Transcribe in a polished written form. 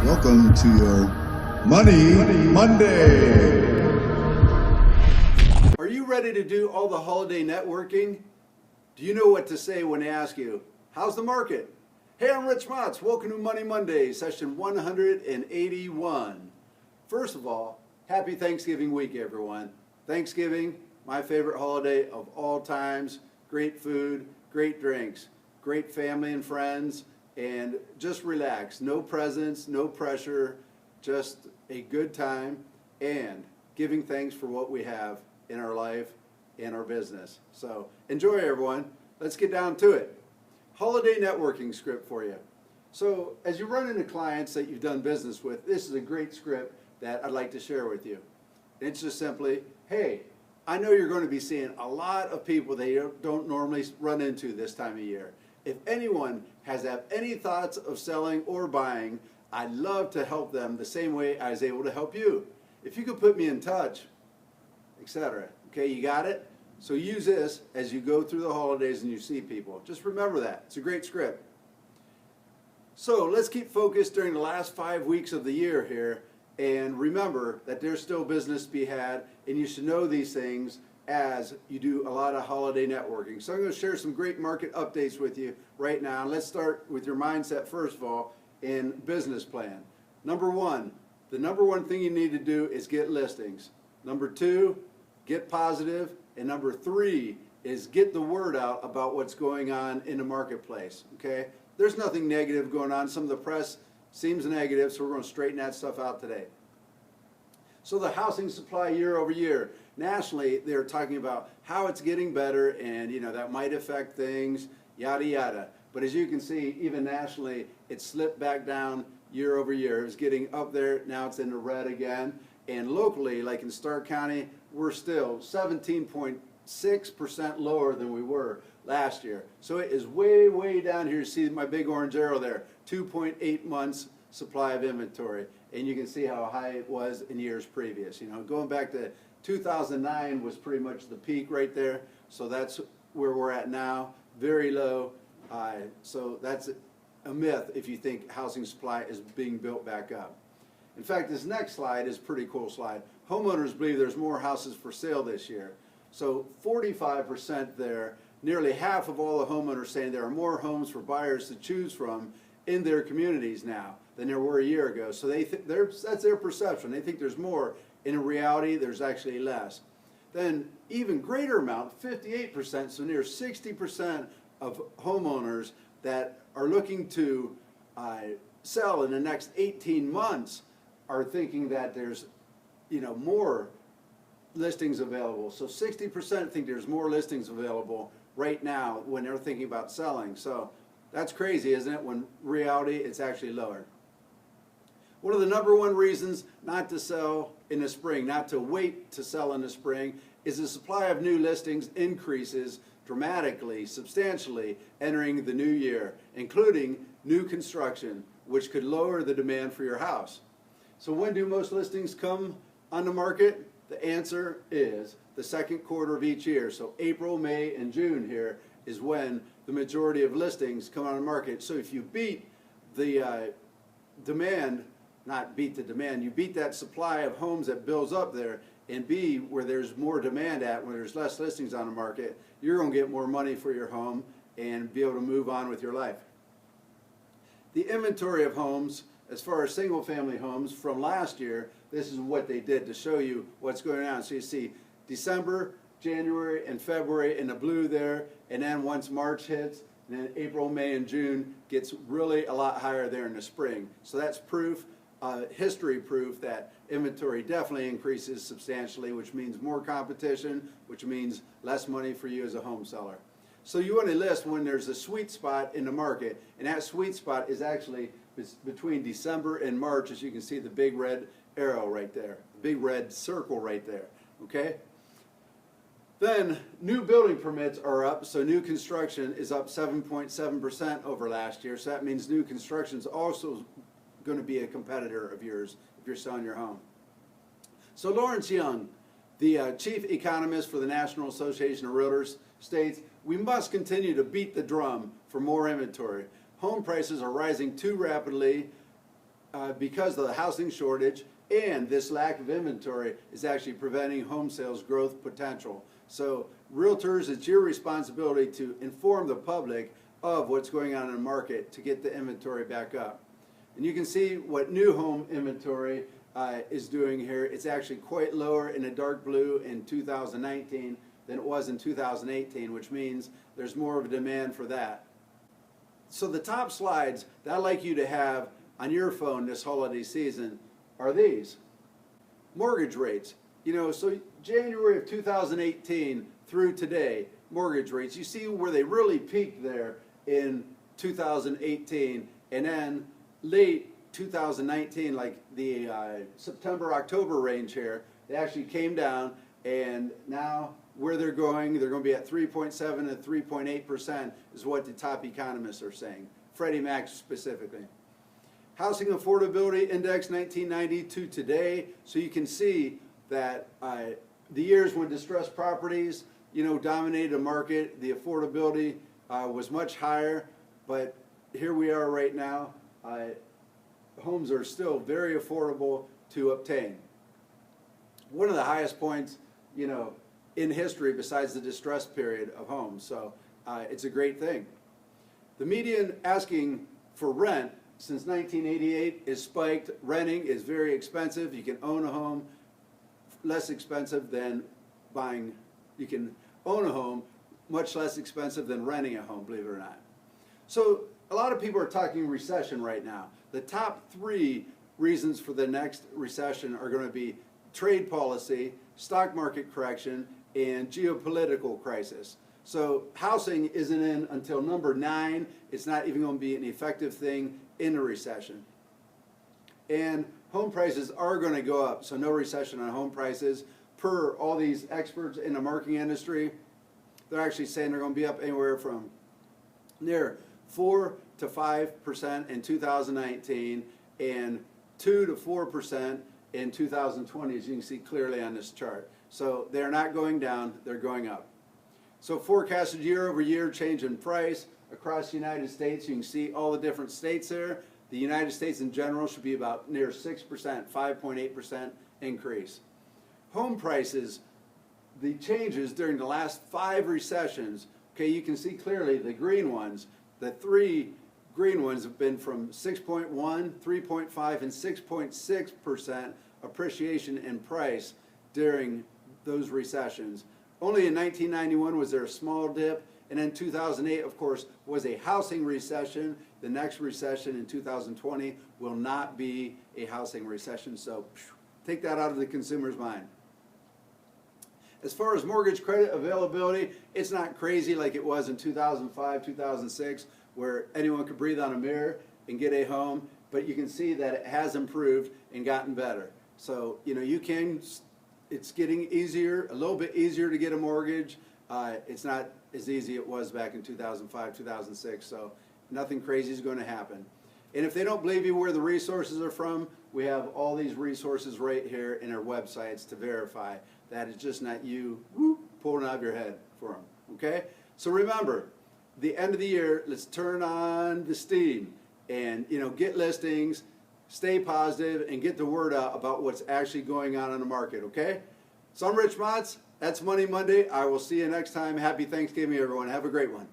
Welcome to your Money Monday. Are you ready to do all the holiday networking? Do you know what to say when they ask you, how's the market? Hey, I'm Rich Motts. Welcome to Money Monday, session 181. First of all, happy Thanksgiving week, everyone. Thanksgiving, my favorite holiday of all times. Great food, great drinks, great family and friends, and just relax. No presents, no pressure, just a good time and giving thanks for what we have in our life and our business. So enjoy, everyone. Let's get down to it. Holiday networking script for you. So as you run into clients that you've done business with, this is a great script that I'd like to share with you. It's just simply, hey, I know you're going to be seeing a lot of people that you don't normally run into this time of year. If anyone has any thoughts of selling or buying, I'd love to help them the same way I was able to help you. If you could put me in touch, etc. Okay, you got it? So use this as you go through the holidays and you see people. Just remember that. It's a great script. So let's keep focused during the last 5 weeks of the year here, and remember that there's still business to be had, and you should know these things as you do a lot of holiday networking. So I'm going to share some great market updates with you right now. Let's start with your mindset first of all in business plan. Number one, the number one thing you need to do is get listings. Number two, get positive. And number three is get the word out about what's going on in the marketplace. Okay? There's nothing negative going on. Some of the press seems negative, so we're going to straighten that stuff out today. So the housing supply year over year, nationally, they're talking about how it's getting better, and that might affect things, yada yada. But as you can see, even nationally, it slipped back down year over year. It was getting up there, now it's in the red again. And locally, like in Stark County, we're still 17.6% lower than we were last year. So it is way, way down here. You see my big orange arrow there, 2.8 months supply of inventory. And you can see how high it was in years previous. Going back to 2009 was pretty much the peak right there. So that's where we're at now, very low. So that's a myth if you think housing supply is being built back up. In fact, this next slide is a pretty cool slide. Homeowners believe there's more houses for sale this year. So 45% there, nearly half of all the homeowners saying there are more homes for buyers to choose from in their communities now than there were a year ago. So that's their perception. They think there's more. In reality, there's actually less. Then even greater amount, 58%, so near 60% of homeowners that are looking to sell in the next 18 months are thinking that there's more listings available. So 60% think there's more listings available right now when they're thinking about selling. So that's crazy, isn't it? When reality, it's actually lower. One of the number one reasons not to sell in the spring, not to wait to sell in the spring, is the supply of new listings increases dramatically, substantially entering the new year, including new construction, which could lower the demand for your house. So when do most listings come on the market? The answer is the second quarter of each year. So April, May, and June here is when the majority of listings come on the market. So if you beat the demand, not beat the demand, you beat that supply of homes that builds up there, and B, where there's more demand at, where there's less listings on the market, you're going to get more money for your home and be able to move on with your life. The inventory of homes, as far as single family homes from last year, this is what they did to show you what's going on. So you see December, January, and February in the blue there, and then once March hits, and then April, May, and June gets really a lot higher there in the spring. So that's proof, history proof that inventory definitely increases substantially, which means more competition, which means less money for you as a home seller. So you want to list when there's a sweet spot in the market, and that sweet spot is actually between December and March, as you can see the big red arrow right there, the big red circle right there, okay? Then new building permits are up, so new construction is up 7.7% over last year, so that means new construction is also going to be a competitor of yours if you're selling your home. So Lawrence Young, the chief economist for the National Association of Realtors, states, "We must continue to beat the drum for more inventory. Home prices are rising too rapidly because of the housing shortage and this lack of inventory is actually preventing home sales growth potential. So realtors, it's your responsibility to inform the public of what's going on in the market to get the inventory back up. And you can see what new home inventory is doing here. It's actually quite lower in the dark blue in 2019 than it was in 2018, which means there's more of a demand for that. So the top slides that I'd like you to have on your phone this holiday season are these. Mortgage rates. You know, so January of 2018 through today, mortgage rates, you see where they really peaked there in 2018, and then late 2019, like the September, October range here, they actually came down, and now where they're going to be at 3.7 and 3.8% is what the top economists are saying, Freddie Mac specifically. Housing Affordability Index 1990 to today, so you can see that the years when distressed properties, you know, dominated the market, the affordability was much higher, but here we are right now. Homes are still very affordable to obtain. One of the highest points, you know, in history besides the distress period of homes, so it's a great thing. The median asking for rent since 1988 is spiked. Renting is very expensive. You can own a home less expensive than buying. You can own a home much less expensive than renting a home, believe it or not. So a lot of people are talking recession right now. The top 3 reasons for the next recession are going to be trade policy, stock market correction, and geopolitical crisis. So housing isn't in until number 9. It's not even going to be an effective thing in a recession. And home prices are going to go up, so no recession on home prices. Per all these experts in the marketing industry, they're actually saying they're going to be up anywhere from near 4 to 5% in 2019 and 2 to 4% in 2020, as you can see clearly on this chart. So they're not going down, they're going up. So forecasted year-over-year change in price across the United States. You can see all the different states there. The United States in general should be about near 6%, 5.8% increase. Home prices, the changes during the last 5 recessions, okay, you can see clearly the green ones. The 3 green ones have been from 6.1, 3.5, and 6.6% appreciation in price during those recessions. Only in 1991 was there a small dip, and then 2008, of course, was a housing recession. The next recession in 2020 will not be a housing recession, so take that out of the consumer's mind. As far as mortgage credit availability, it's not crazy like it was in 2005, 2006, where anyone could breathe on a mirror and get a home, but you can see that it has improved and gotten better. So, you know, it's getting easier, a little bit easier to get a mortgage. It's not as easy as it was back in 2005, 2006, so nothing crazy is going to happen. And if they don't believe you where the resources are from, we have all these resources right here in our websites to verify that it's just not you pulling out of your head for them, okay? So remember, the end of the year, let's turn on the steam and, you know, get listings, stay positive, and get the word out about what's actually going on in the market, okay? So I'm Rich Motts. That's Money Monday. I will see you next time. Happy Thanksgiving, everyone. Have a great one.